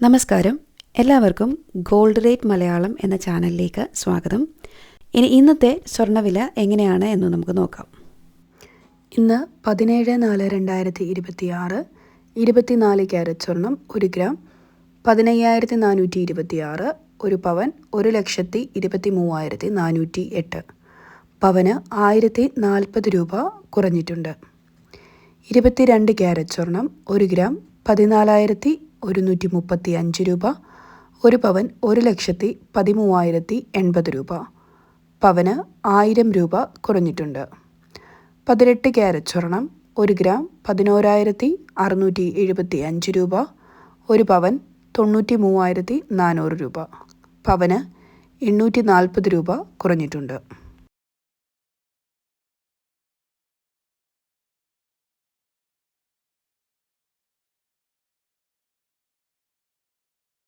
നമസ്കാരം, എല്ലാവർക്കും gold rate Malayalam എന്ന ചാനലിലേക്ക് സ്വാഗതം. ഇന്നത്തെ സ്വർണ്ണവില എങ്ങനെയാണ് എന്ന് നമുക്ക് നോക്കാം. ഇന്ന് 17/4/2026 24 ക്യാരറ്റ് സ്വർണം 1 ഗ്രാം 15,426, 1 പവൻ 1,23,408, പവന് 1,040 രൂപ കുറഞ്ഞിട്ടുണ്ട്. 22 ക്യാരറ്റ് സ്വർണം 1 ഗ്രാം 14,135 രൂപ, 1 പവൻ 1,13,080 രൂപ, പവന് 1000 രൂപ കുറഞ്ഞിട്ടുണ്ട്. 18 ക്യാരറ്റ് സ്വർണം 1 ഗ്രാം 11,675 രൂപ, 1 പവൻ 93,400 രൂപ, പവന് 840 രൂപ കുറഞ്ഞിട്ടുണ്ട്.